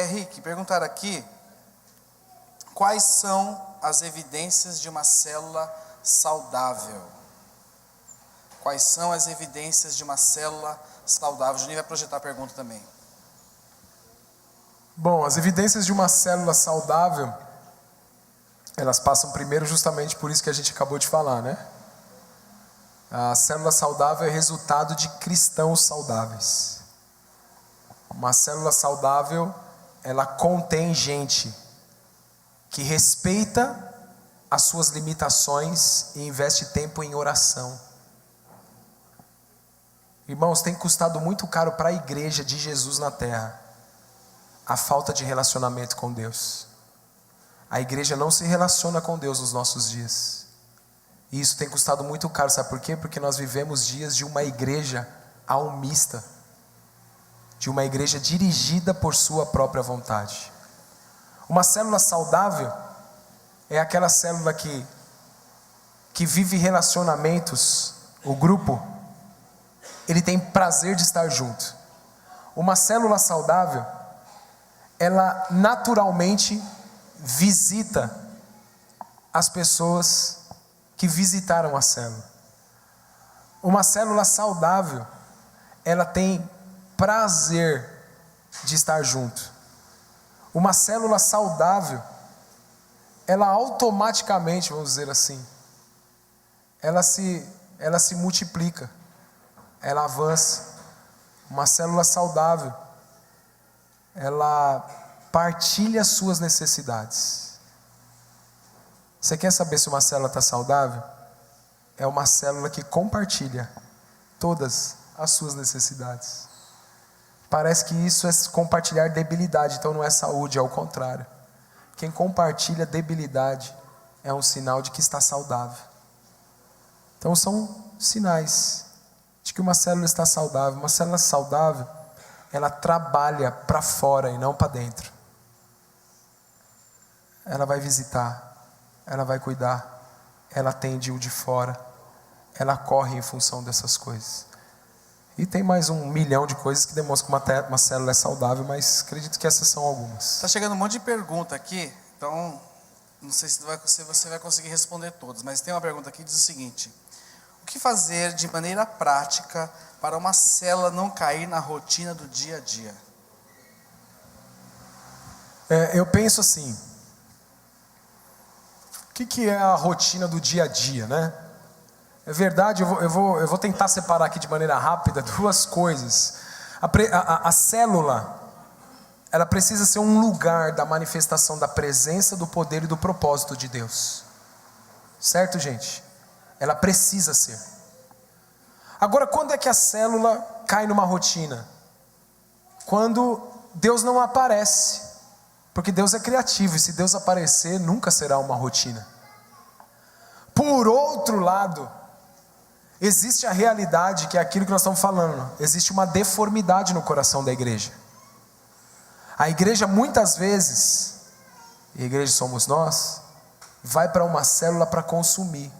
Rick, perguntaram aqui, quais são as evidências de uma célula saudável? Quais são as evidências de uma célula saudável? O Juninho vai projetar a pergunta também. Bom, as evidências de uma célula saudável, elas passam primeiro justamente por isso que a gente acabou de falar, né? A célula saudável é resultado de cristãos saudáveis. Uma célula saudável, ela contém gente que respeita as suas limitações e investe tempo em oração. Irmãos, tem custado muito caro para a igreja de Jesus na terra a falta de relacionamento com Deus. A igreja não se relaciona com Deus nos nossos dias. E isso tem custado muito caro, sabe por quê? Porque nós vivemos dias de uma igreja almista, de uma igreja dirigida por sua própria vontade. Uma célula saudável é aquela célula que vive relacionamentos, o grupo, ele tem prazer de estar junto. Uma célula saudável, ela naturalmente visita as pessoas que visitaram a célula. Uma célula saudável, ela tem prazer de estar junto. Uma célula saudável, ela automaticamente, vamos dizer assim, ela se multiplica, ela avança. Uma célula saudável, ela partilha suas necessidades. Você quer saber se uma célula está saudável? É uma célula que compartilha todas as suas necessidades. Parece que isso é compartilhar debilidade, então não é saúde, é o contrário. Quem compartilha debilidade é um sinal de que está saudável. Então são sinais de que uma célula está saudável. Uma célula saudável, ela trabalha para fora e não para dentro. Ela vai visitar, ela vai cuidar, ela atende o de fora, ela corre em função dessas coisas. E tem mais 1 milhão de coisas que demonstram que uma célula é saudável, mas acredito que essas são algumas. Está chegando um monte de pergunta aqui, então não sei se você vai conseguir responder todas, mas tem uma pergunta aqui que diz o seguinte: o que fazer de maneira prática para uma célula não cair na rotina do dia a dia? Eu penso assim, o que é a rotina do dia a dia, né? É verdade, eu vou tentar separar aqui de maneira rápida 2 coisas. A célula, ela precisa ser um lugar da manifestação da presença, do poder e do propósito de Deus. Certo, gente? Ela precisa ser. Agora, quando é que a célula cai numa rotina? Quando Deus não aparece. Porque Deus é criativo, e se Deus aparecer, nunca será uma rotina. Por outro lado, existe a realidade, que é aquilo que nós estamos falando. Existe uma deformidade no coração da igreja. A igreja muitas vezes, e a igreja somos nós, vai para uma célula para consumir.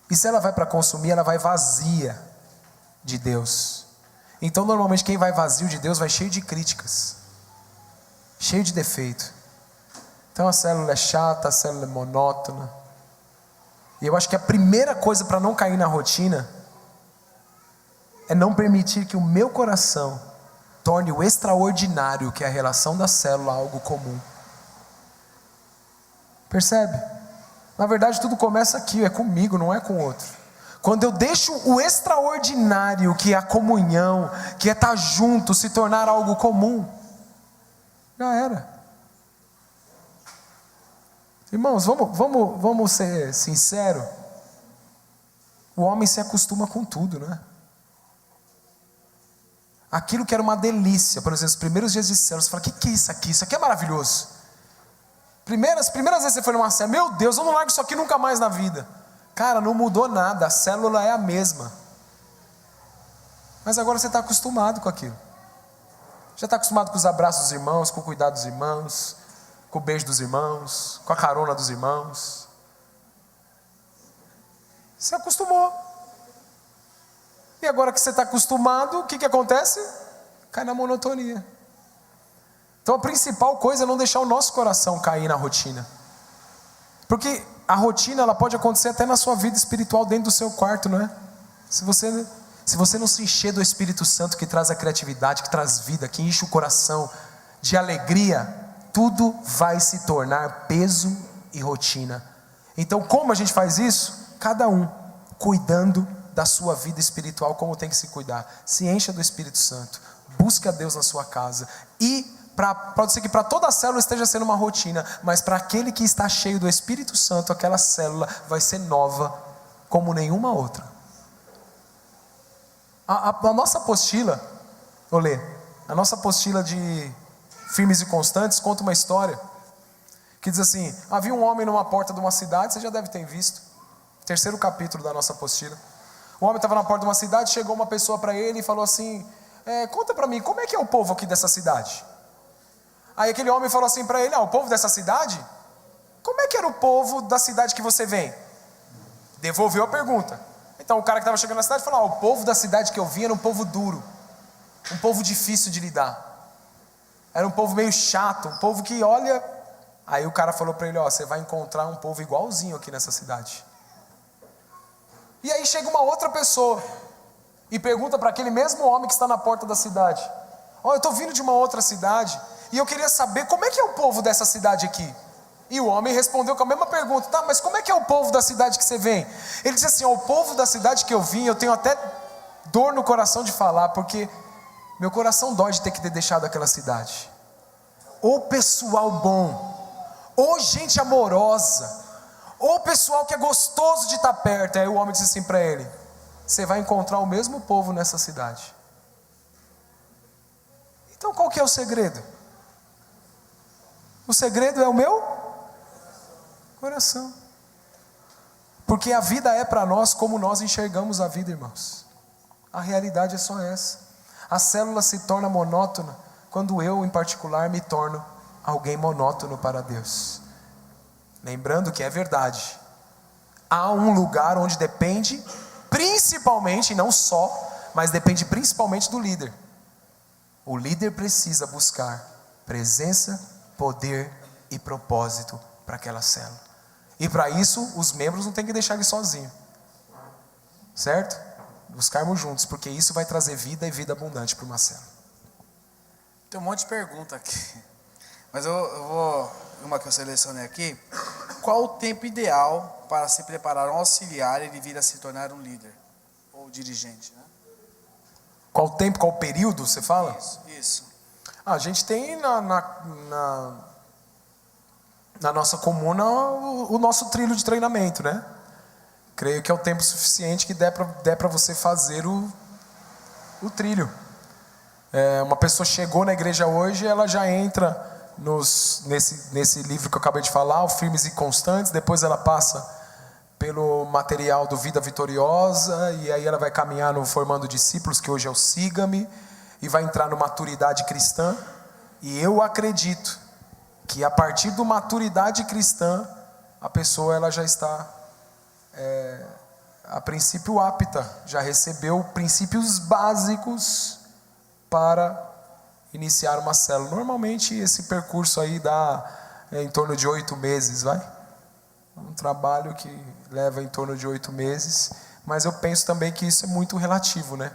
E se ela vai para consumir, ela vai vazia de Deus. Então normalmente quem vai vazio de Deus vai cheio de críticas, cheio de defeito. Então a célula é chata, a célula é monótona. E eu acho que a primeira coisa para não cair na rotina é não permitir que o meu coração torne o extraordinário, que é a relação da célula, algo comum. Percebe? Na verdade tudo começa aqui, é comigo, não é com o outro. Quando eu deixo o extraordinário, que é a comunhão, que é estar junto, se tornar algo comum, já era. Irmãos, vamos ser sinceros. O homem se acostuma com tudo, né? Aquilo que era uma delícia, por exemplo, os primeiros dias de célula, você fala: que é isso aqui? Isso aqui é maravilhoso. As primeiras vezes você foi numa célula, meu Deus, eu não largo isso aqui nunca mais na vida. Cara, não mudou nada, a célula é a mesma. Mas agora você está acostumado com aquilo. Já está acostumado com os abraços dos irmãos, com o cuidado dos irmãos, com o beijo dos irmãos, com a carona dos irmãos. Você acostumou. E agora que você está acostumado, o que acontece? Cai na monotonia. Então a principal coisa é não deixar o nosso coração cair na rotina. Porque a rotina ela pode acontecer até na sua vida espiritual dentro do seu quarto, não é? Se você não se encher do Espírito Santo que traz a criatividade, que traz vida, que enche o coração de alegria, tudo vai se tornar peso e rotina. Então como a gente faz isso? Cada um cuidando da sua vida espiritual como tem que se cuidar. Se encha do Espírito Santo, busque a Deus na sua casa e pode ser que para toda a célula esteja sendo uma rotina, mas para aquele que está cheio do Espírito Santo, aquela célula vai ser nova como nenhuma outra. A nossa apostila, a nossa apostila de Firmes e Constantes conta uma história que diz assim: havia um homem numa porta de uma cidade, você já deve ter visto, 3º capítulo da nossa apostila. O homem estava na porta de uma cidade, chegou uma pessoa para ele e falou assim: conta para mim, como é que é o povo aqui dessa cidade? Aí aquele homem falou assim para ele: o povo dessa cidade? Como é que era o povo da cidade que você vem? Devolveu a pergunta. Então o cara que estava chegando na cidade falou: o povo da cidade que eu vim era um povo duro, um povo difícil de lidar, era um povo meio chato, um povo que olha. Aí o cara falou para ele: você vai encontrar um povo igualzinho aqui nessa cidade. E aí chega uma outra pessoa e pergunta para aquele mesmo homem que está na porta da cidade: eu estou vindo de uma outra cidade e eu queria saber como é que é o povo dessa cidade aqui. E o homem respondeu com a mesma pergunta: tá, mas como é que é o povo da cidade que você vem? Ele disse assim: o povo da cidade que eu vim, eu tenho até dor no coração de falar, porque meu coração dói de ter que ter deixado aquela cidade. Ô pessoal bom, ô gente amorosa, ô pessoal que é gostoso de estar perto. Aí o homem disse assim para ele: você vai encontrar o mesmo povo nessa cidade. Então qual que é o segredo? O segredo é o meu coração. Porque a vida é para nós como nós enxergamos a vida, irmãos. A realidade é só essa. A célula se torna monótona quando eu, em particular, me torno alguém monótono para Deus. Lembrando que é verdade, há um lugar onde depende principalmente, não só, mas depende principalmente do líder. O líder precisa buscar presença, poder e propósito para aquela célula. E para isso, os membros não tem que deixar ele sozinho, certo? Buscarmos juntos, porque isso vai trazer vida e vida abundante para uma célula. Tem um monte de pergunta aqui, mas eu vou, uma que eu selecionei aqui: qual o tempo ideal para se preparar um auxiliar e ele vir a se tornar um líder ou dirigente, né? Qual o tempo, qual o período, você fala? Isso. A gente tem na nossa comuna o nosso trilho de treinamento, né? Creio que é o tempo suficiente que der para você fazer o trilho. Uma pessoa chegou na igreja hoje, ela já entra nesse livro que eu acabei de falar, o Firmes e Constantes. Depois ela passa pelo material do Vida Vitoriosa, e aí ela vai caminhar no Formando Discípulos, que hoje é o Siga-me, e vai entrar no Maturidade Cristã. E eu acredito que a partir do Maturidade Cristã, a pessoa ela já está a princípio apta, já recebeu princípios básicos para iniciar uma célula. Normalmente esse percurso aí dá em torno de 8 meses, vai? Um trabalho que leva em torno de 8 meses, mas eu penso também que isso é muito relativo, né?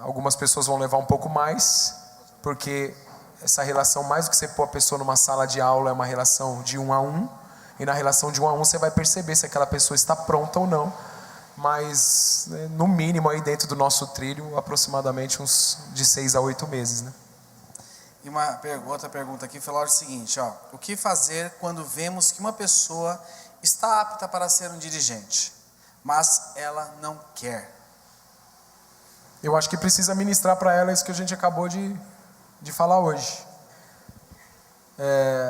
Algumas pessoas vão levar um pouco mais, porque essa relação, mais do que você pôr a pessoa numa sala de aula, é uma relação de 1 a 1, e na relação de 1 a 1 você vai perceber se aquela pessoa está pronta ou não. Mas no mínimo aí dentro do nosso trilho, aproximadamente uns de 6 a 8 meses, né? E outra pergunta aqui falou o seguinte: o que fazer quando vemos que uma pessoa está apta para ser um dirigente, mas ela não quer? Eu acho que precisa ministrar para ela isso que a gente acabou de falar hoje.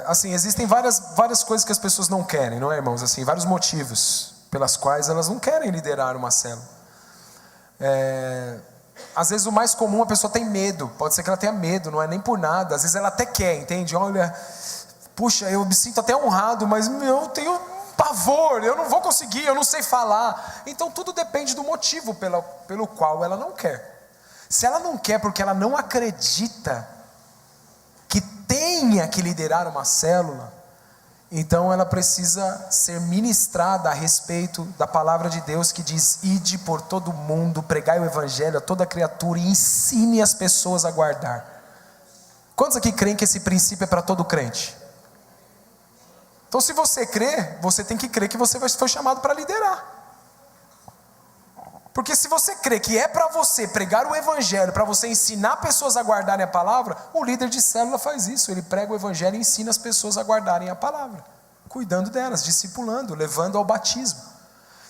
Assim, existem várias coisas que as pessoas não querem, não é, irmãos? Assim, vários motivos pelas quais elas não querem liderar uma célula. Às vezes o mais comum, a pessoa tem medo. Pode ser que ela tenha medo, não é nem por nada. Às vezes ela até quer, entende? Olha, puxa, eu me sinto até honrado, mas eu tenho pavor, eu não vou conseguir, eu não sei falar. Então tudo depende do motivo pelo qual ela não quer. Se ela não quer porque ela não acredita que tenha que liderar uma célula, então ela precisa ser ministrada a respeito da palavra de Deus que diz: ide por todo mundo, pregai o evangelho a toda criatura e ensine as pessoas a guardar. Quantos aqui creem que esse princípio é para todo crente? Então, se você crê, você tem que crer que você foi chamado para liderar. Porque se você crê que é para você pregar o evangelho, para você ensinar pessoas a guardarem a palavra, o líder de célula faz isso. Ele prega o evangelho e ensina as pessoas a guardarem a palavra, cuidando delas, discipulando, levando ao batismo.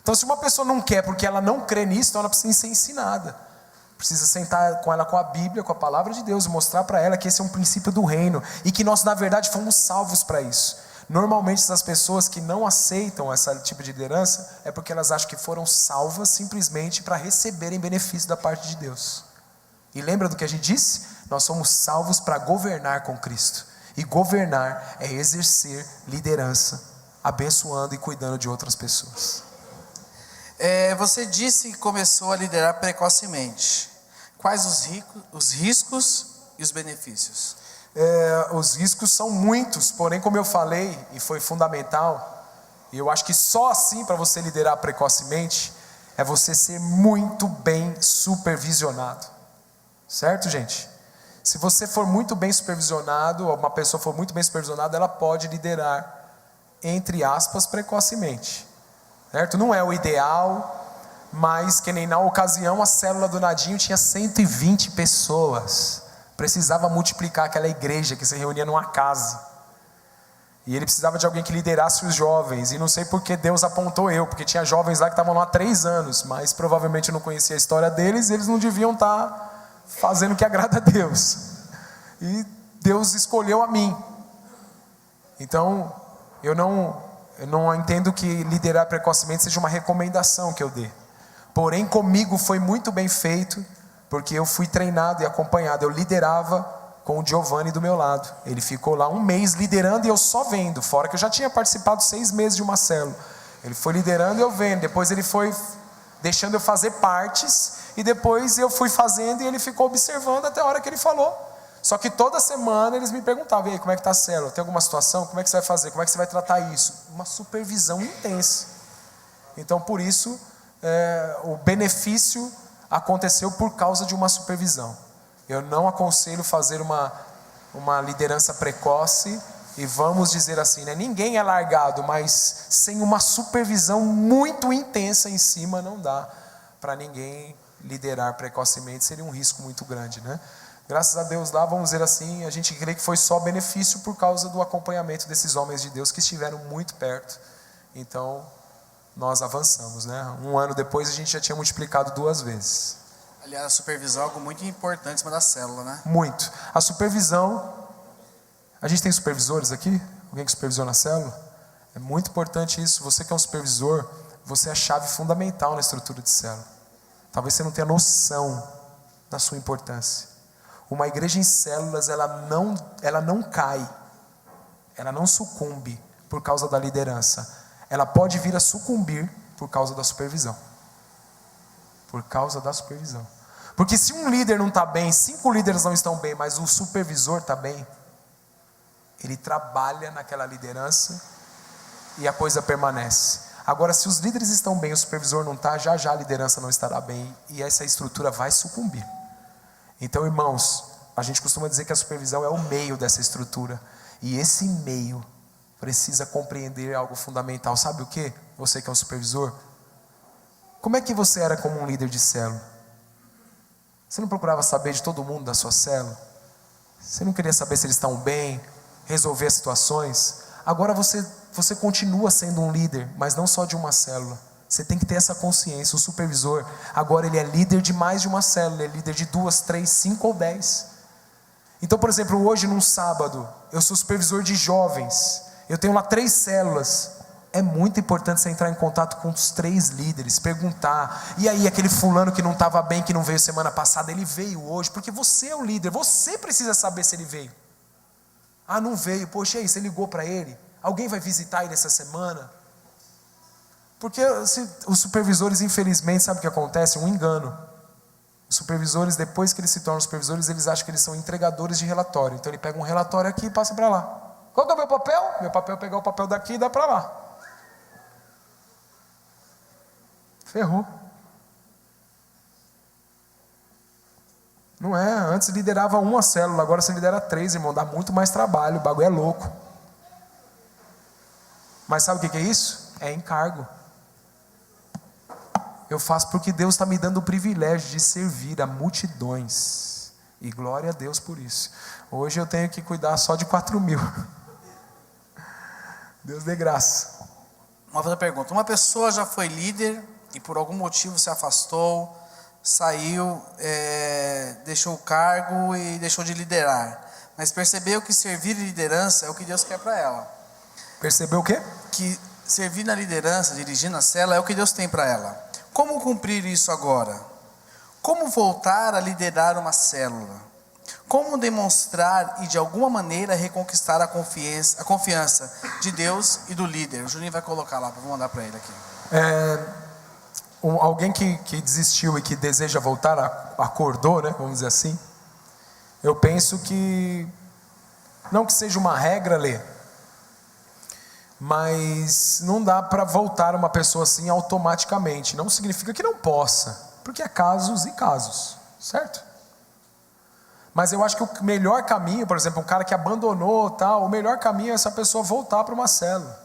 Então, se uma pessoa não quer porque ela não crê nisso, então ela precisa ser ensinada. Precisa sentar com ela com a Bíblia, com a palavra de Deus, e mostrar para ela que esse é um princípio do reino e que nós, na verdade, fomos salvos para isso. Normalmente essas pessoas que não aceitam esse tipo de liderança é porque elas acham que foram salvas simplesmente para receberem benefício da parte de Deus. E lembra do que a gente disse? Nós somos salvos para governar com Cristo. E governar é exercer liderança, abençoando e cuidando de outras pessoas. Você disse que começou a liderar precocemente. Quais os riscos e os benefícios? Os riscos são muitos, porém, como eu falei, e foi fundamental, e eu acho que só assim para você liderar precocemente, é você ser muito bem supervisionado. Certo, gente? Se você for muito bem supervisionado, ou uma pessoa for muito bem supervisionada, ela pode liderar, entre aspas, precocemente. Certo? Não é o ideal, mas que nem na ocasião a célula do Nadinho tinha 120 pessoas. Precisava multiplicar aquela igreja que se reunia numa casa. E ele precisava de alguém que liderasse os jovens. E não sei porque Deus apontou eu, porque tinha jovens lá que estavam lá há 3 anos, mas provavelmente eu não conhecia a história deles, e eles não deviam estar fazendo o que agrada a Deus. E Deus escolheu a mim. Então, eu não entendo que liderar precocemente seja uma recomendação que eu dê. Porém, comigo foi muito bem feito, porque eu fui treinado e acompanhado. Eu liderava com o Giovanni do meu lado. Ele ficou lá 1 mês liderando e eu só vendo. Fora que eu já tinha participado 6 meses de uma célula. Ele foi liderando e eu vendo. Depois ele foi deixando eu fazer partes. E depois eu fui fazendo e ele ficou observando até a hora que ele falou. Só que toda semana eles me perguntavam: e aí, como é que está a célula? Tem alguma situação? Como é que você vai fazer? Como é que você vai tratar isso? Uma supervisão intensa. Então, por isso, o benefício aconteceu por causa de uma supervisão. Eu não aconselho fazer uma liderança precoce, e vamos dizer assim, né? Ninguém é largado, mas sem uma supervisão muito intensa em cima, não dá para ninguém liderar precocemente, seria um risco muito grande, né? Graças a Deus lá, vamos dizer assim, a gente crê que foi só benefício por causa do acompanhamento desses homens de Deus que estiveram muito perto. Então, nós avançamos, né? 1 ano depois a gente já tinha multiplicado 2 vezes. Aliás, a supervisão é algo muito importante em cima da célula, né? Muito. A supervisão, a gente tem supervisores aqui? Alguém que supervisiona a célula? É muito importante isso. Você que é um supervisor, você é a chave fundamental na estrutura de célula. Talvez você não tenha noção da sua importância. Uma igreja em células, ela não cai, ela não sucumbe por causa da liderança. Ela pode vir a sucumbir por causa da supervisão. Por causa da supervisão. Porque se um líder não está bem, 5 líderes não estão bem, mas o supervisor está bem, ele trabalha naquela liderança e a coisa permanece. Agora, se os líderes estão bem e o supervisor não está, já a liderança não estará bem e essa estrutura vai sucumbir. Então, irmãos, a gente costuma dizer que a supervisão é o meio dessa estrutura. E esse meio precisa compreender algo fundamental. Sabe o que? Você que é um supervisor, como é que você era como um líder de célula? Você não procurava saber de todo mundo da sua célula? Você não queria saber se eles estão bem, resolver as situações? Agora você continua sendo um líder, mas não só de uma célula. Você tem que ter essa consciência. O supervisor, agora ele é líder de mais de uma célula. Ele é líder de 2, 3, 5 ou 10. Então, por exemplo, hoje num sábado, eu sou supervisor de jovens. Eu tenho lá 3 células. É muito importante você entrar em contato com os 3 líderes, perguntar: e aí, aquele fulano que não estava bem, que não veio semana passada, ele veio hoje? Porque você é o líder, você precisa saber se ele veio. Ah, não veio, poxa, e aí, você ligou para ele? Alguém vai visitar ele essa semana? Porque os supervisores, infelizmente, sabe o que acontece? Um engano. Os supervisores, depois que eles se tornam supervisores, eles acham que eles são entregadores de relatório. Então ele pega um relatório aqui e passa para lá. Qual que é o meu papel? Meu papel é pegar o papel daqui e dar para lá. Ferrou. Não é, antes liderava uma célula, agora você lidera 3, irmão, dá muito mais trabalho, o bagulho é louco. Mas sabe o que é isso? É encargo. Eu faço porque Deus está me dando o privilégio de servir a multidões. E glória a Deus por isso. Hoje eu tenho que cuidar só de 4.000. Deus dê graça. Uma outra pergunta. Uma pessoa já foi líder e por algum motivo se afastou, saiu, deixou o cargo e deixou de liderar. Mas percebeu que servir e liderança é o que Deus quer para ela. Percebeu o quê? Que servir na liderança, dirigindo a célula, é o que Deus tem para ela. Como cumprir isso agora? Como voltar a liderar uma célula? Como demonstrar e de alguma maneira reconquistar a confiança de Deus e do líder? O Juninho vai colocar lá, vou mandar para ele aqui. Alguém que desistiu e que deseja voltar, acordou, né? Vamos dizer assim. Eu penso que, não que seja uma regra, Lê, mas não dá para voltar uma pessoa assim automaticamente. Não significa que não possa, porque há casos e casos, certo? Mas eu acho que o melhor caminho, por exemplo, um cara que abandonou, tal, o melhor caminho é essa pessoa voltar para uma célula.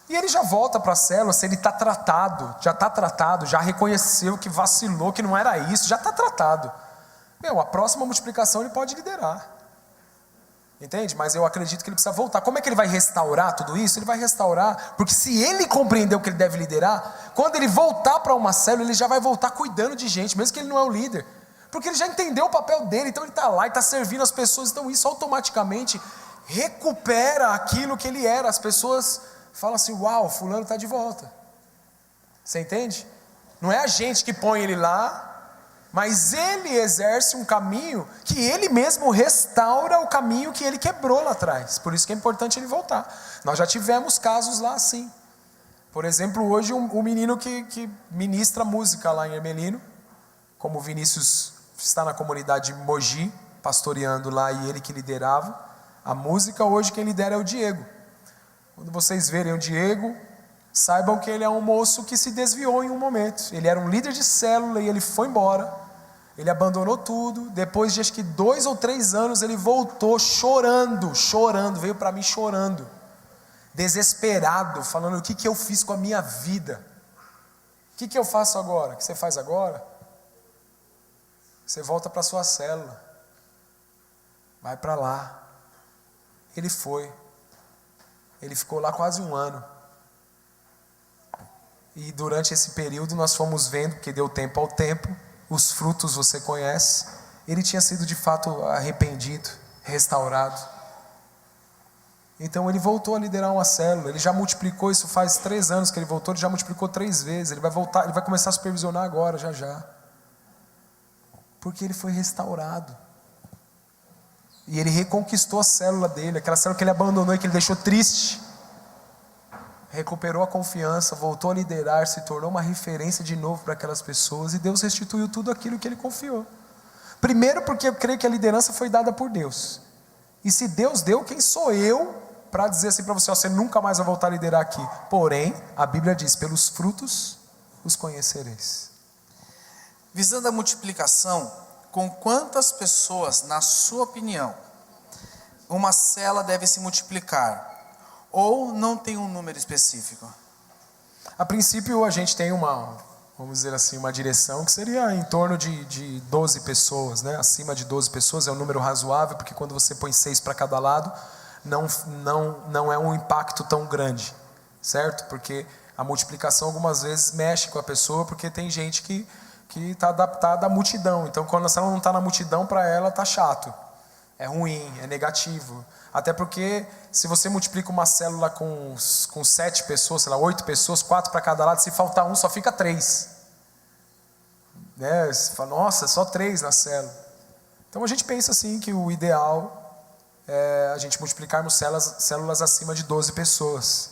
E ele já volta para a célula se ele está tratado, já reconheceu que vacilou, que não era isso, já está tratado. A próxima multiplicação ele pode liderar. Entende? Mas eu acredito que ele precisa voltar. Como é que ele vai restaurar tudo isso? Ele vai restaurar, porque se ele compreendeu que ele deve liderar, quando ele voltar para uma célula, ele já vai voltar cuidando de gente, mesmo que ele não é o líder. Porque ele já entendeu o papel dele, então ele está lá e está servindo as pessoas. Então isso automaticamente recupera aquilo que ele era. As pessoas falam assim, uau, fulano está de volta. Você entende? Não é a gente que põe ele lá, mas ele exerce um caminho que ele mesmo restaura o caminho que ele quebrou lá atrás. Por isso que é importante ele voltar. Nós já tivemos casos lá assim. Por exemplo, hoje um menino que ministra música lá em Ermelino, como o Vinícius está na comunidade de Mogi, pastoreando lá, e ele que liderava a música, hoje quem lidera é o Diego. Quando vocês verem o Diego, saibam que ele é um moço que se desviou em um momento. Ele era um líder de célula e ele foi embora. Ele abandonou tudo. Depois de acho que 2 ou 3 anos ele voltou chorando, veio para mim chorando, desesperado, falando: o que eu fiz com a minha vida? O que eu faço agora? O que você faz agora? Você volta para a sua célula, vai para lá. Ele foi, ele ficou lá quase 1 ano. E durante esse período nós fomos vendo, porque deu tempo ao tempo, os frutos você conhece. Ele tinha sido de fato arrependido, restaurado. Então ele voltou a liderar uma célula. Ele já multiplicou, isso faz 3 anos que ele voltou, ele já multiplicou 3 vezes. Ele vai voltar, ele vai começar a supervisionar agora, já. Porque ele foi restaurado. E ele reconquistou a célula dele, aquela célula que ele abandonou e que ele deixou triste. Recuperou a confiança, voltou a liderar, se tornou uma referência de novo para aquelas pessoas, e Deus restituiu tudo aquilo que ele confiou. Primeiro porque eu creio que a liderança foi dada por Deus. E se Deus deu, quem sou eu para dizer assim para você: você nunca mais vai voltar a liderar aqui? Porém, a Bíblia diz: pelos frutos os conhecereis. Visando a multiplicação, com quantas pessoas, na sua opinião, uma célula deve se multiplicar? Ou não tem um número específico? A princípio a gente tem vamos dizer assim, uma direção que seria em torno de 12 pessoas, né? Acima de 12 pessoas é um número razoável, porque quando você põe 6 para cada lado, não é um impacto tão grande, certo? Porque a multiplicação algumas vezes mexe com a pessoa, porque tem gente que está adaptada à multidão. Então quando a célula não está na multidão, para ela está chato, é ruim, é negativo. Até porque se você multiplica uma célula com 7 pessoas, sei lá, 8 pessoas, 4 para cada lado, se faltar um, só fica 3. Né? Você fala: nossa, só 3 na célula. Então a gente pensa assim que o ideal é a gente multiplicarmos células acima de 12 pessoas.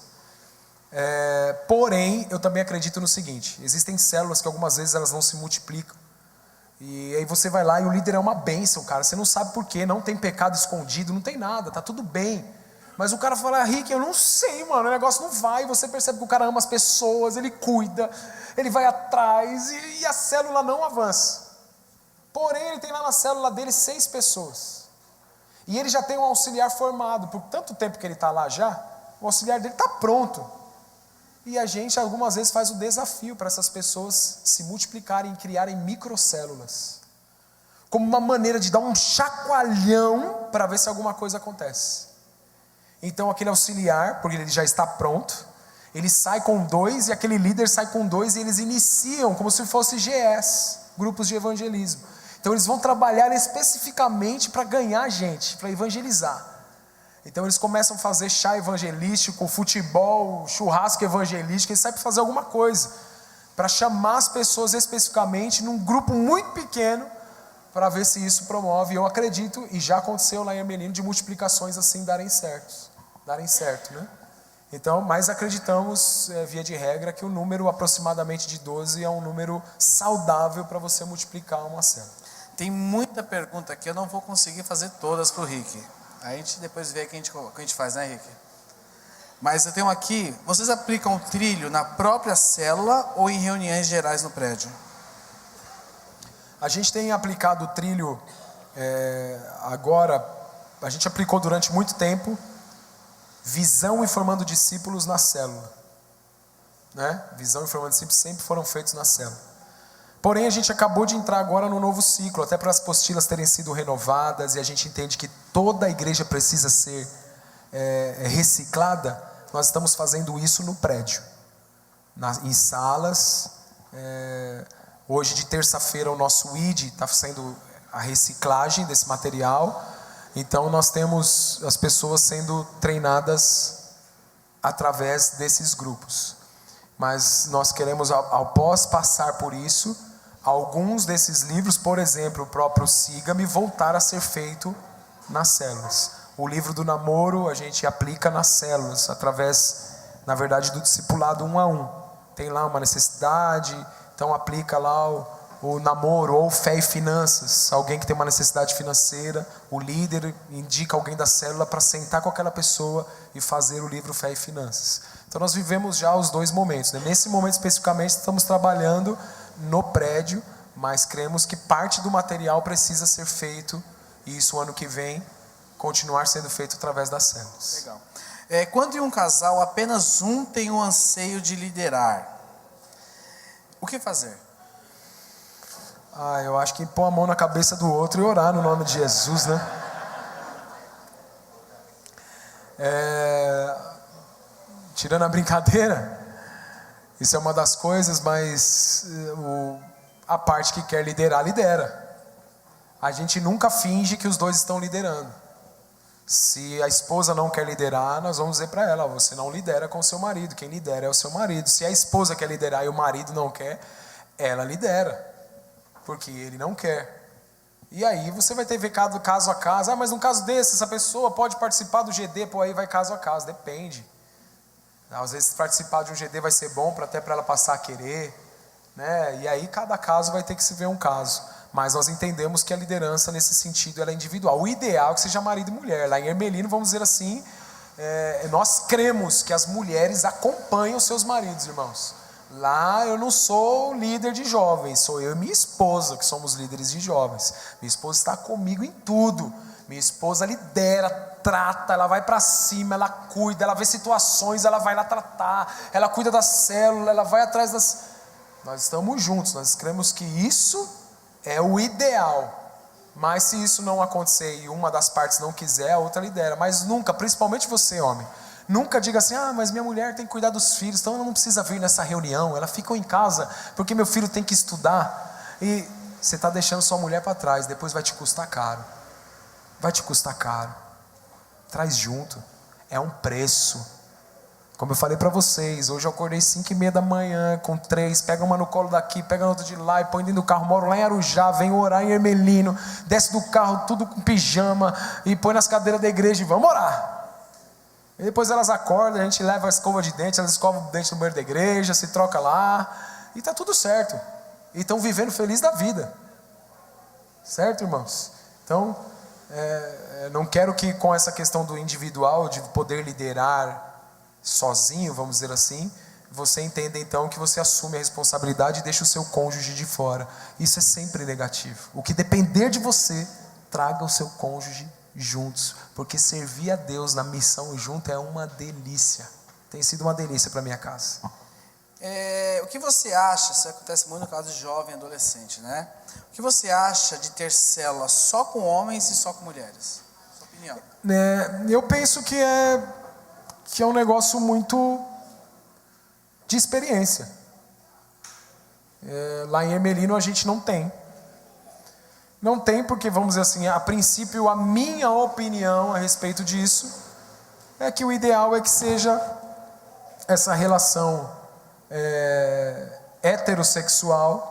Porém, eu também acredito no seguinte: existem células que algumas vezes elas não se multiplicam, E aí você vai lá e o líder é uma bênção, cara. Você não sabe por quê, não tem pecado escondido, não tem nada, tá tudo bem. Mas o cara fala, Rick, eu não sei, mano, o negócio não vai. Você percebe que o cara ama as pessoas, ele cuida, ele vai atrás e a célula não avança. Porém, ele tem lá na célula dele 6 pessoas. E ele já tem um auxiliar formado. Por tanto tempo que ele está lá já, o auxiliar dele está pronto. E a gente algumas vezes faz o desafio para essas pessoas se multiplicarem e criarem microcélulas. Como uma maneira de dar um chacoalhão para ver se alguma coisa acontece. Então aquele auxiliar, porque ele já está pronto, ele sai com 2 e aquele líder sai com 2 e eles iniciam como se fosse GS, grupos de evangelismo. Então eles vão trabalhar especificamente para ganhar gente, para evangelizar. Então eles começam a fazer chá evangelístico, futebol, churrasco evangelístico, eles sabem fazer alguma coisa para chamar as pessoas especificamente num grupo muito pequeno para ver se isso promove. Eu acredito, e já aconteceu lá em Ermelino, de multiplicações assim darem certo, né? Então, mas acreditamos, via de regra, que o número aproximadamente de 12 é um número saudável para você multiplicar uma célula. Tem muita pergunta aqui, eu não vou conseguir fazer todas para o Rick. A gente depois vê o que a gente faz, né, Rick? Mas eu tenho aqui, vocês aplicam trilho na própria célula ou em reuniões gerais no prédio? A gente tem aplicado o trilho agora, a gente aplicou durante muito tempo, visão e formando discípulos na célula. Né? Visão e formando discípulos sempre foram feitos na célula. Porém, a gente acabou de entrar agora no novo ciclo, até para as apostilas terem sido renovadas, e a gente entende que toda a igreja precisa ser reciclada. Nós estamos fazendo isso no prédio, em salas. Hoje, de terça-feira, o nosso ID está sendo a reciclagem desse material. Então, nós temos as pessoas sendo treinadas através desses grupos. Mas nós queremos, após passar por isso, alguns desses livros, por exemplo, o próprio Siga-me, voltar a ser feito nas células. O livro do namoro a gente aplica nas células, através, na verdade, do discipulado 1 a 1. Tem lá uma necessidade, então aplica lá o namoro, ou fé e finanças. Alguém que tem uma necessidade financeira, o líder indica alguém da célula para sentar com aquela pessoa e fazer o livro Fé e Finanças. Então nós vivemos já os 2 momentos, né? Nesse momento especificamente estamos trabalhando no prédio, mas cremos que parte do material precisa ser feito, e isso ano que vem continuar sendo feito através das células. Legal. Quando em um casal apenas um tem o anseio de liderar, o que fazer? Eu acho que pôr a mão na cabeça do outro e orar no nome de Jesus, né? Tirando a brincadeira, isso é uma das coisas, mas a parte que quer liderar, lidera. A gente nunca finge que os 2 estão liderando. Se a esposa não quer liderar, nós vamos dizer para ela, você não lidera com o seu marido, quem lidera é o seu marido. Se a esposa quer liderar e o marido não quer, ela lidera, porque ele não quer. E aí você vai ter que ver caso a caso. Mas num caso desse, essa pessoa pode participar do GD, aí vai caso a caso, depende. Às vezes participar de um GD vai ser bom até para ela passar a querer, né? E aí cada caso vai ter que se ver um caso. Mas nós entendemos que a liderança nesse sentido ela é individual. O ideal é que seja marido e mulher. Lá em Ermelino, vamos dizer assim, nós cremos que as mulheres acompanham seus maridos, irmãos. Lá eu não sou líder de jovens, sou eu e minha esposa que somos líderes de jovens. Minha esposa está comigo em tudo. Minha esposa lidera, trata, ela vai para cima, ela cuida, ela vê situações, ela vai lá tratar, ela cuida da célula, ela vai atrás das... Nós estamos juntos, nós cremos que isso é o ideal. Mas se isso não acontecer e uma das partes não quiser, a outra lidera. Mas nunca, principalmente você, homem, nunca diga assim, mas minha mulher tem que cuidar dos filhos, então ela não precisa vir nessa reunião, ela fica em casa porque meu filho tem que estudar. E você está deixando sua mulher para trás, depois vai te custar caro. Vai te custar caro. Traz junto. É um preço. Como eu falei para vocês, hoje eu acordei 5h30 da manhã com 3, pega uma no colo daqui, pega outra de lá e põe dentro do carro, moro lá em Arujá, vem orar em Ermelino, desce do carro tudo com pijama e põe nas cadeiras da igreja e vamos orar. E depois elas acordam, a gente leva a escova de dente, elas escovam o dente no banheiro da igreja, se troca lá e está tudo certo. E estão vivendo feliz da vida. Certo, irmãos? Então, não quero que com essa questão do individual, de poder liderar sozinho, vamos dizer assim, você entenda então que você assume a responsabilidade e deixa o seu cônjuge de fora. Isso é sempre negativo. O que depender de você, traga o seu cônjuge juntos, porque servir a Deus na missão junto é uma delícia. Tem sido uma delícia para minha casa. O que você acha, isso acontece muito no caso de jovem e adolescente, né? O que você acha de ter célula só com homens e só com mulheres? Sua opinião. Eu penso que é um negócio muito de experiência. Lá em Ermelino a gente não tem. Não tem porque, vamos dizer assim, a princípio a minha opinião a respeito disso é que o ideal é que seja essa relação heterossexual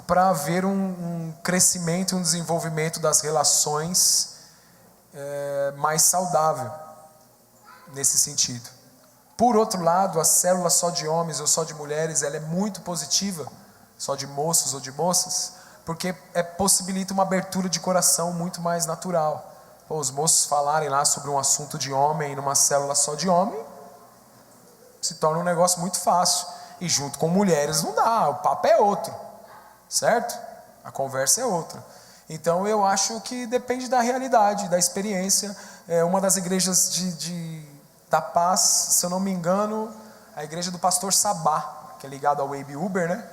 para haver um crescimento, um desenvolvimento das relações mais saudável nesse sentido. Por outro lado, a célula só de homens ou só de mulheres, ela é muito positiva, só de moços ou de moças, porque possibilita uma abertura de coração muito mais natural. Os moços falarem lá sobre um assunto de homem numa célula só de homem, se torna um negócio muito fácil. E junto com mulheres não dá, o papo é outro, certo? A conversa é outra. Então eu acho que depende da realidade, da experiência. Uma das igrejas da Paz, se eu não me engano, a igreja do pastor Sabá, que é ligado ao Wave Uber, né?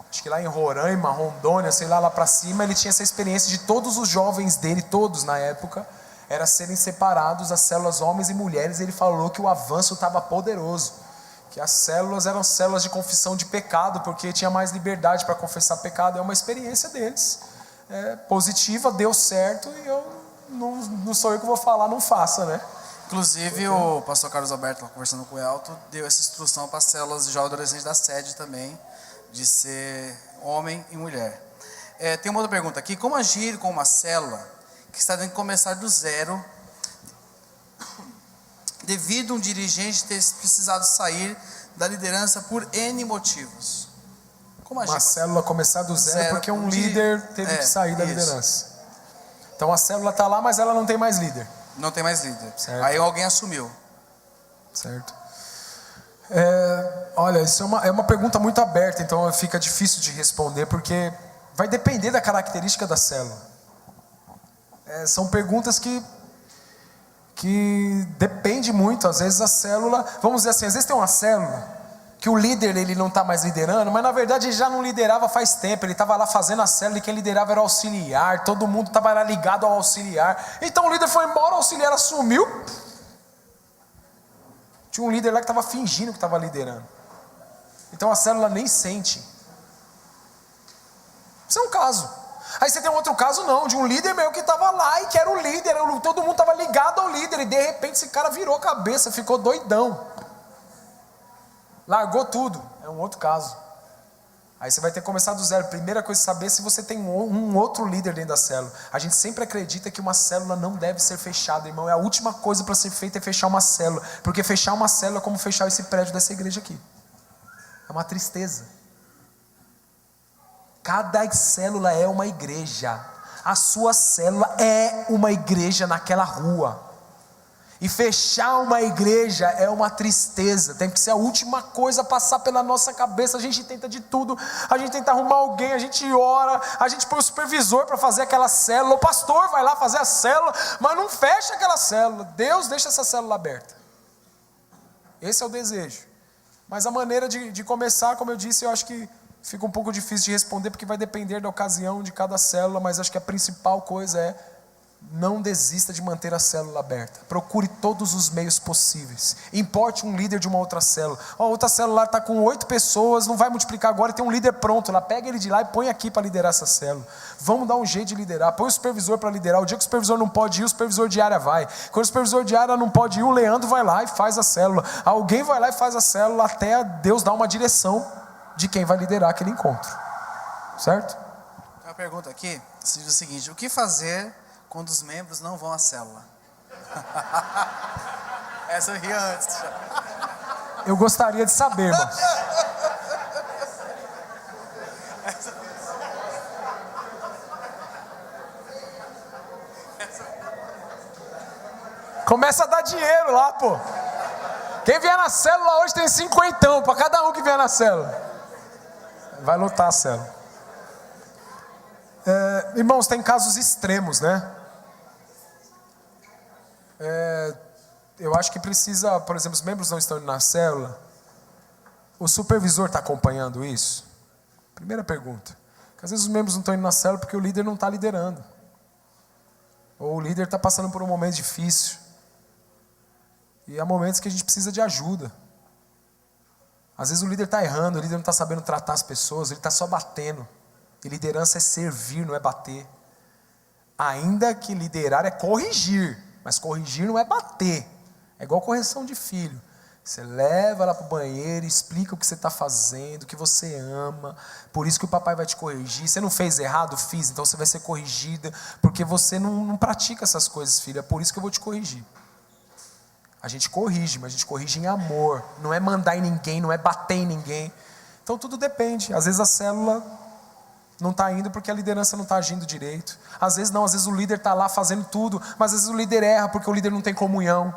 Acho que lá em Roraima, Rondônia, sei lá para cima, ele tinha essa experiência de todos os jovens dele, todos na época, era serem separados as células homens e mulheres. Ele falou que o avanço estava poderoso, que as células eram células de confissão de pecado, porque tinha mais liberdade para confessar pecado. É uma experiência deles, positiva, deu certo, e eu não sou eu que vou falar, não faça, né? Inclusive o pastor Carlos Alberto, conversando com o Elton, deu essa instrução para as células de jovem adolescente da sede também, de ser homem e mulher. Tem uma outra pergunta aqui: como agir com uma célula que está tendo que começar do zero, devido a um dirigente ter precisado sair da liderança por N motivos? Como agir? Uma célula começar do zero porque um líder teve que sair da liderança. Então a célula está lá, mas ela não tem mais líder. Não tem mais líder. Certo. Aí alguém assumiu. Certo. Olha, isso é uma pergunta muito aberta, então fica difícil de responder, porque vai depender da característica da célula. São perguntas que depende muito. Às vezes a célula, vamos dizer assim, às vezes tem uma célula que o líder ele não está mais liderando, mas na verdade ele já não liderava faz tempo, ele estava lá fazendo a célula e quem liderava era o auxiliar, todo mundo estava lá ligado ao auxiliar. Então o líder foi embora, o auxiliar assumiu. Tinha um líder lá que estava fingindo que estava liderando. Então a célula nem sente. Isso é um caso. Aí você tem um outro caso não, de um líder meu que estava lá e que era o líder, todo mundo estava ligado ao líder e de repente esse cara virou a cabeça, ficou doidão. Largou tudo, é um outro caso. Aí você vai ter que começar do zero. Primeira coisa é saber se você tem um outro líder dentro da célula. A gente sempre acredita que uma célula não deve ser fechada, irmão. A última coisa para ser feita é fechar uma célula, porque fechar uma célula é como fechar esse prédio dessa igreja aqui. É uma tristeza. Cada célula é uma igreja. A sua célula é uma igreja naquela rua. E fechar uma igreja é uma tristeza. Tem que ser a última coisa a passar pela nossa cabeça. A gente tenta de tudo. A gente tenta arrumar alguém, a gente ora, a gente põe o supervisor para fazer aquela célula. O pastor vai lá fazer a célula, mas não fecha aquela célula. Deus deixa essa célula aberta. Esse é o desejo. Mas a maneira de começar, como eu disse, eu acho que fica um pouco difícil de responder, porque vai depender da ocasião de cada célula. Mas acho que a principal coisa é: não desista de manter a célula aberta. Procure todos os meios possíveis. Importe um líder de uma outra célula. Outra célula está com 8 pessoas, não vai multiplicar agora e tem um líder pronto lá. Pega ele de lá e põe aqui para liderar essa célula. Vamos dar um jeito de liderar. Põe o supervisor para liderar. O dia que o supervisor não pode ir, o supervisor de área vai. Quando o supervisor de área não pode ir, o Leandro vai lá e faz a célula. Alguém vai lá e faz a célula até Deus dar uma direção de quem vai liderar aquele encontro. Certo? Tem uma pergunta aqui, diz o seguinte: o que fazer quando os membros não vão à célula? Essa eu ri antes. Eu gostaria de saber, irmãos. Começa a dar dinheiro lá, pô. Quem vier na célula hoje tem 50 para cada um que vier na célula. Vai lotar a célula. Irmãos, tem casos extremos, né? Eu acho que precisa, por exemplo, os membros não estão indo na célula. O supervisor está acompanhando isso? Primeira pergunta. Porque às vezes os membros não estão indo na célula porque o líder não está liderando. Ou o líder está passando por um momento difícil. E há momentos que a gente precisa de ajuda. Às vezes o líder está errando, o líder não está sabendo tratar as pessoas, ele está só batendo. E liderança é servir, não é bater. Ainda que liderar é corrigir, mas corrigir não é bater. É igual correção de filho. Você leva ela para o banheiro, explica o que você está fazendo, o que você ama. Por isso que o papai vai te corrigir. Você não fez errado? Fiz, então você vai ser corrigida. Porque você não pratica essas coisas, filho. É por isso que eu vou te corrigir. A gente corrige, mas a gente corrige em amor. Não é mandar em ninguém, não é bater em ninguém. Então tudo depende. Às vezes a célula não está indo porque a liderança não está agindo direito. Às vezes não, às vezes o líder está lá fazendo tudo, mas às vezes o líder erra porque o líder não tem comunhão.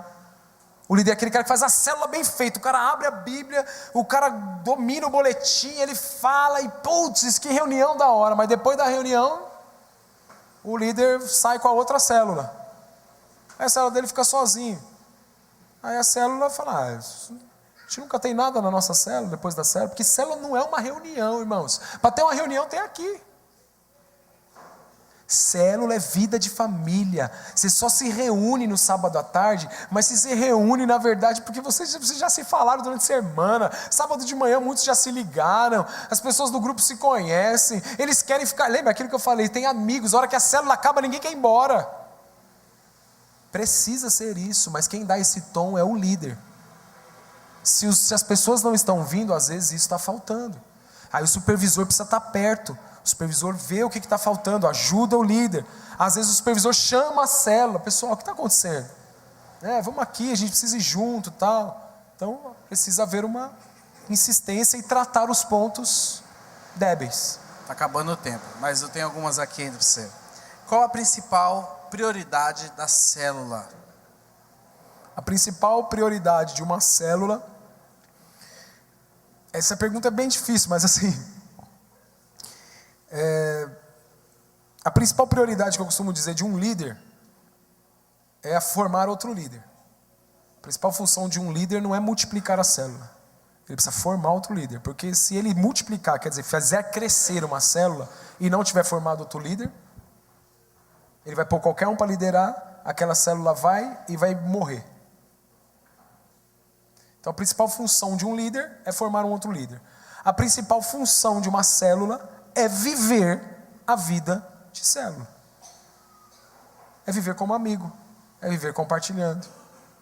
O líder é aquele cara que faz a célula bem feita. O cara abre a Bíblia, o cara domina o boletim, ele fala e putz, que reunião da hora. Mas depois da reunião, o líder sai com a outra célula. Aí a célula dele fica sozinho. Aí a célula fala, a gente nunca tem nada na nossa célula, depois da célula. Porque célula não é uma reunião, irmãos. Para ter uma reunião tem aqui. Célula é vida de família. Você só se reúne no sábado à tarde, mas se reúne na verdade porque vocês já se falaram durante a semana. Sábado de manhã muitos já se ligaram. As pessoas do grupo se conhecem. Eles querem ficar, lembra aquilo que eu falei, tem amigos, a hora que a célula acaba ninguém quer ir embora. Precisa ser isso, mas quem dá esse tom é o líder. Se as pessoas não estão vindo, às vezes isso está faltando. Aí o supervisor precisa estar perto. O supervisor vê o que está faltando, ajuda o líder. Às vezes o supervisor chama a célula. Pessoal, o que está acontecendo? Vamos aqui, a gente precisa ir junto, tal. Então precisa haver uma insistência e tratar os pontos débeis. Está acabando o tempo, mas eu tenho algumas aqui ainda para você. Qual a principal prioridade da célula? A principal prioridade de uma célula... Essa pergunta é bem difícil, mas assim... a principal prioridade que eu costumo dizer de um líder é formar outro líder. A principal função de um líder não é multiplicar a célula. Ele precisa formar outro líder. Porque se ele multiplicar, quer dizer, fazer crescer uma célula e não tiver formado outro líder, ele vai pôr qualquer um para liderar, aquela célula vai e vai morrer. Então a principal função de um líder é formar um outro líder. A principal função de uma célula é viver a vida de célula. É viver como amigo, é viver compartilhando,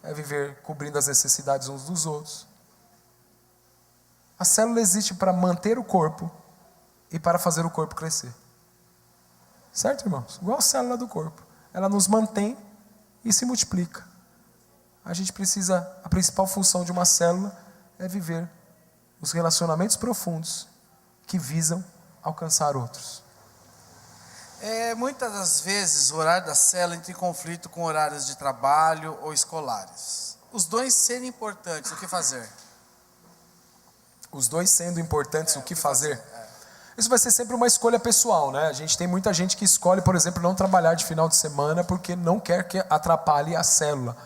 é viver cobrindo as necessidades uns dos outros. A célula existe para manter o corpo e para fazer o corpo crescer. Certo, irmãos? Igual a célula do corpo. Ela nos mantém e se multiplica. A principal função de uma célula é viver os relacionamentos profundos que visam alcançar outros. Muitas das vezes o horário da célula entra em conflito com horários de trabalho ou escolares. Os dois sendo importantes, o que fazer? Os dois sendo importantes, o que fazer? Isso vai ser sempre uma escolha pessoal, né? A gente tem muita gente que escolhe, por exemplo, não trabalhar de final de semana porque não quer que atrapalhe a célula.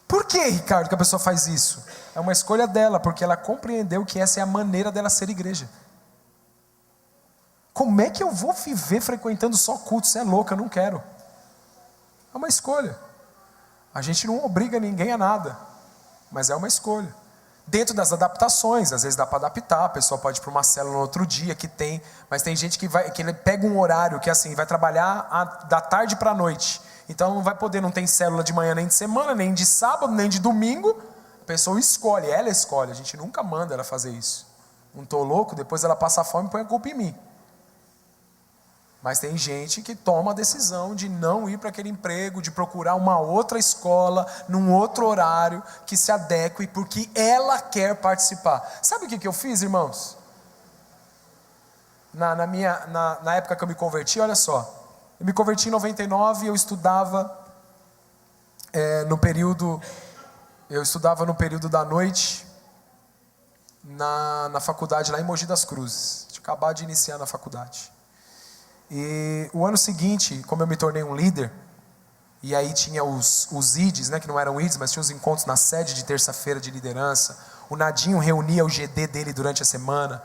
Por que, Ricardo, que a pessoa faz isso? É uma escolha dela, porque ela compreendeu que essa é a maneira dela ser igreja. Como é que eu vou viver frequentando só culto? Você é louca, eu não quero. É uma escolha. A gente não obriga ninguém a nada, mas é uma escolha. Dentro das adaptações, às vezes dá para adaptar, a pessoa pode ir para uma célula no outro dia que tem, mas tem gente que ele pega um horário que assim, vai trabalhar da tarde para a noite. Então não vai poder, não tem célula de manhã nem de semana, nem de sábado, nem de domingo. A pessoa escolhe, ela escolhe, a gente nunca manda ela fazer isso. Não estou louco, depois ela passa fome e põe a culpa em mim. Mas tem gente que toma a decisão de não ir para aquele emprego, de procurar uma outra escola, num outro horário, que se adeque, porque ela quer participar. Sabe o que eu fiz, irmãos? Na época que eu me converti, olha só. Eu me converti em 99 e eu estudava eu estudava no período da noite, na faculdade lá em Mogi das Cruzes. Tinha acabado de iniciar na faculdade. E o ano seguinte, como eu me tornei um líder, e aí tinha os IDs, né, que não eram IDs, mas tinha os encontros na sede de terça-feira de liderança. O Nadinho reunia o GD dele durante a semana.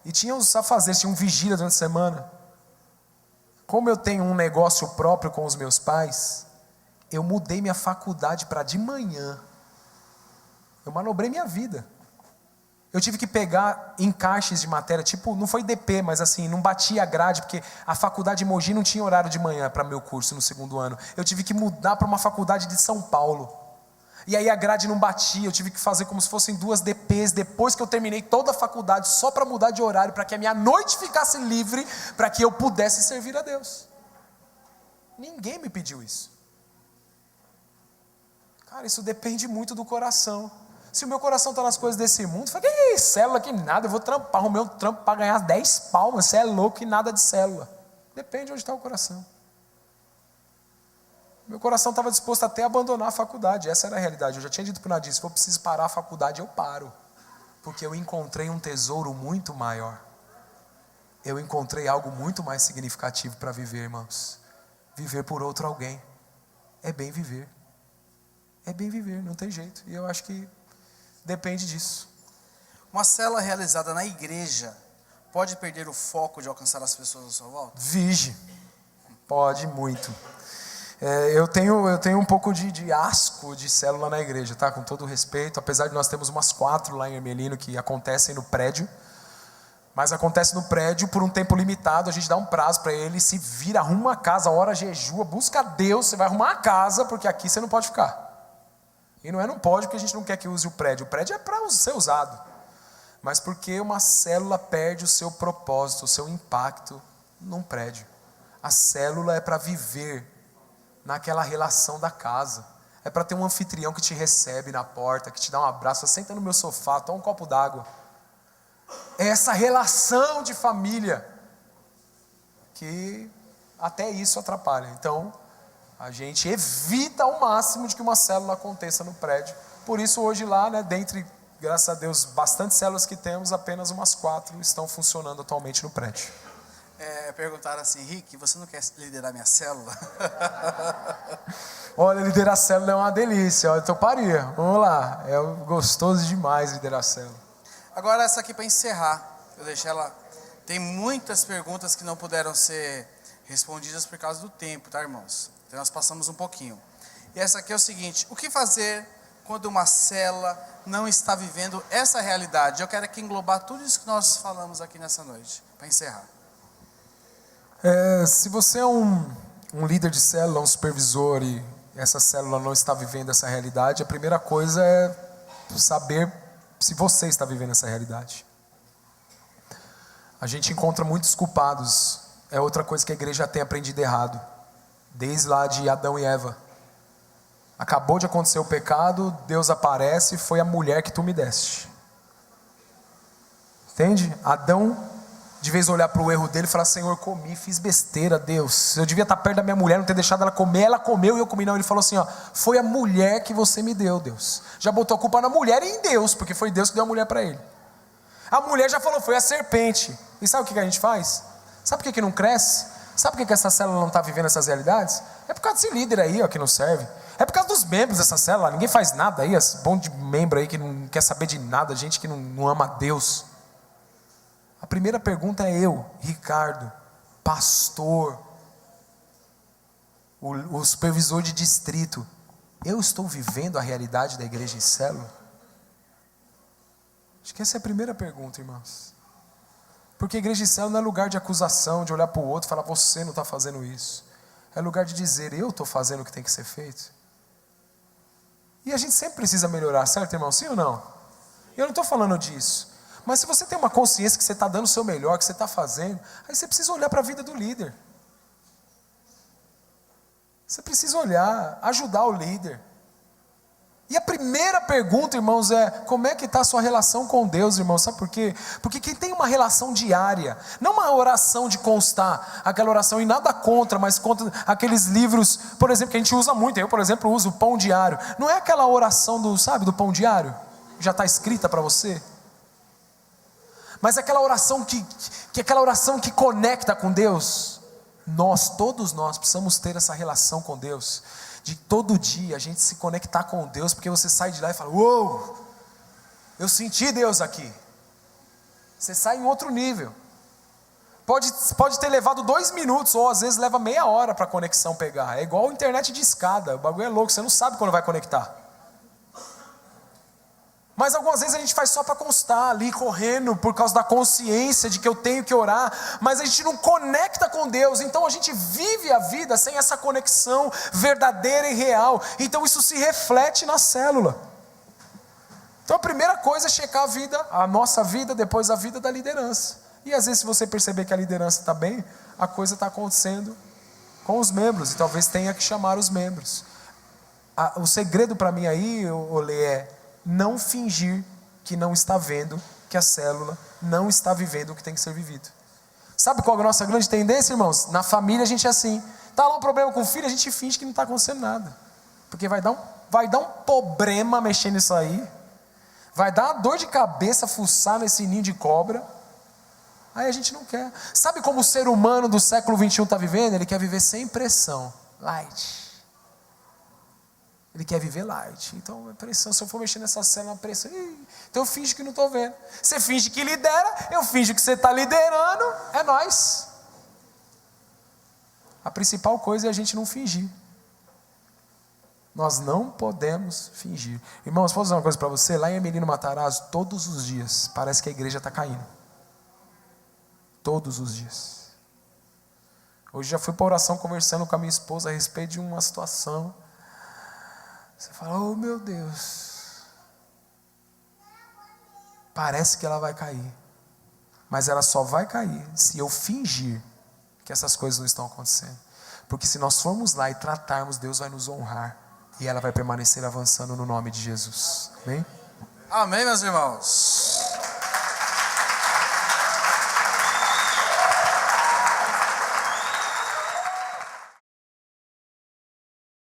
E tinha os afazeres, tinha um vigília durante a semana. Como eu tenho um negócio próprio com os meus pais, eu mudei minha faculdade para de manhã. Eu manobrei minha vida. Eu tive que pegar encaixes de matéria, tipo, não foi DP, mas assim, não batia a grade, porque a faculdade de Mogi não tinha horário de manhã para meu curso no segundo ano. Eu tive que mudar para uma faculdade de São Paulo. E aí a grade não batia, eu tive que fazer como se fossem 2 DPs, depois que eu terminei toda a faculdade, só para mudar de horário, para que a minha noite ficasse livre, para que eu pudesse servir a Deus. Ninguém me pediu isso. Cara, isso depende muito do coração. Se o meu coração está nas coisas desse mundo, eu falo, que célula, que nada, eu vou trampar, arrumei um trampo para ganhar 10 palmas, você é louco e nada de célula. Depende de onde está o coração. Meu coração estava disposto até a abandonar a faculdade, essa era a realidade. Eu já tinha dito para o Nadir, se for preciso parar a faculdade, eu paro. Porque eu encontrei um tesouro muito maior. Eu encontrei algo muito mais significativo para viver, irmãos. Viver por outro alguém. É bem viver. É bem viver, não tem jeito. E eu acho que depende disso. Uma célula realizada na igreja pode perder o foco de alcançar as pessoas à sua volta? Vige. Pode muito. Eu tenho um pouco de asco de célula na igreja, tá? Com todo respeito, apesar de nós termos umas 4 lá em Ermelino que acontecem no prédio, mas acontece no prédio por um tempo limitado, a gente dá um prazo para ele, se vira, arruma uma casa, ora jejua, busca Deus, você vai arrumar uma casa, porque aqui você não pode ficar. E não pode porque a gente não quer que use o prédio é para ser usado, mas porque uma célula perde o seu propósito, o seu impacto num prédio. A célula é para viver naquela relação da casa, é para ter um anfitrião que te recebe na porta, que te dá um abraço, senta no meu sofá, toma um copo d'água. É essa relação de família que até isso atrapalha. Então a gente evita ao máximo de que uma célula aconteça no prédio. Por isso hoje lá, né, dentre, graças a Deus, bastante células que temos, apenas umas 4 estão funcionando atualmente no prédio. Perguntaram assim, Rick, você não quer liderar minha célula? Olha, liderar a célula é uma delícia, eu toparia, vamos lá, é gostoso demais liderar a célula. Agora essa aqui para encerrar, eu deixei ela, tem muitas perguntas que não puderam ser respondidas por causa do tempo, tá, irmãos? Então nós passamos um pouquinho. E essa aqui é o seguinte, o que fazer quando uma célula não está vivendo essa realidade? Eu quero aqui englobar tudo isso que nós falamos aqui nessa noite, para encerrar. Se você é um líder de célula, um supervisor, e essa célula não está vivendo essa realidade, a primeira coisa é saber se você está vivendo essa realidade. A gente encontra muitos culpados, é outra coisa que a igreja tem aprendido errado, desde lá de Adão e Eva. Acabou de acontecer o pecado, Deus aparece, foi a mulher que tu me deste. Entende? Adão, de vez olhar para o erro dele e falar, Senhor, comi, fiz besteira, Deus, eu devia estar perto da minha mulher, não ter deixado ela comer, ela comeu e eu comi. Não, ele falou assim, ó, foi a mulher que você me deu, Deus. Já botou a culpa na mulher e em Deus, porque foi Deus que deu a mulher para ele. A mulher já falou, foi a serpente. E sabe o que a gente faz? Sabe por que não cresce? Sabe por que essa célula não está vivendo essas realidades? É por causa desse líder aí, ó, que não serve. É por causa dos membros dessa célula, ninguém faz nada aí, esse bom de membro aí que não quer saber de nada, gente que não ama a Deus. A primeira pergunta é eu, Ricardo, pastor, o supervisor de distrito, eu estou vivendo a realidade da igreja em célula? Acho que essa é a primeira pergunta, irmãos. Porque a igreja em célula não é lugar de acusação, de olhar para o outro e falar, você não está fazendo isso. É lugar de dizer, eu estou fazendo o que tem que ser feito. E a gente sempre precisa melhorar, certo, irmão? Sim ou não? Eu não estou falando disso. Mas se você tem uma consciência que você está dando o seu melhor, que você está fazendo, aí você precisa olhar para a vida do líder. Você precisa olhar, ajudar o líder. E a primeira pergunta, irmãos, é: como é que está a sua relação com Deus, irmãos? Sabe por quê? Porque quem tem uma relação diária, não uma oração de constar, aquela oração, e nada contra, mas contra aqueles livros, por exemplo, que a gente usa muito. Eu, por exemplo, uso o pão diário. Não é aquela oração do pão diário? Já está escrita para você? Mas aquela oração que aquela oração que conecta com Deus. Todos nós precisamos ter essa relação com Deus, de todo dia a gente se conectar com Deus, porque você sai de lá e fala: uou, eu senti Deus aqui. Você sai em outro nível. Pode ter levado 2 minutos, ou às vezes leva meia hora para a conexão pegar. É igual a internet de escada, o bagulho é louco, você não sabe quando vai conectar. Mas algumas vezes a gente faz só para constar ali, correndo, por causa da consciência de que eu tenho que orar, mas a gente não conecta com Deus, então a gente vive a vida sem essa conexão verdadeira e real, então isso se reflete na célula. Então a primeira coisa é checar a nossa vida, depois a vida da liderança, e às vezes se você perceber que a liderança está bem, a coisa está acontecendo com os membros, e talvez tenha que chamar os membros. O segredo para mim aí, Olê, é não fingir que não está vendo, que a célula não está vivendo o que tem que ser vivido. Sabe qual é a nossa grande tendência, irmãos? Na família a gente é assim, está lá um problema com o filho, a gente finge que não está acontecendo nada, porque vai dar um problema mexer nisso aí, vai dar uma dor de cabeça fuçar nesse ninho de cobra, aí a gente não quer. Sabe como o ser humano do século 21 está vivendo? Ele quer viver sem pressão, light. Ele quer viver light. Então, a pressão, se eu for mexer nessa célula, pressão, então eu finge que não estou vendo. Você finge que lidera, eu finge que você está liderando, é nós. A principal coisa é a gente não fingir. Nós não podemos fingir. Irmãos, posso dizer uma coisa para você? Lá em Emelino Matarazzo, todos os dias, parece que a igreja está caindo. Todos os dias. Hoje já fui para oração conversando com a minha esposa a respeito de uma situação. Você fala: oh meu Deus, parece que ela vai cair, mas ela só vai cair se eu fingir que essas coisas não estão acontecendo, porque se nós formos lá e tratarmos, Deus vai nos honrar, e ela vai permanecer avançando no nome de Jesus, amém? Amém, meus irmãos.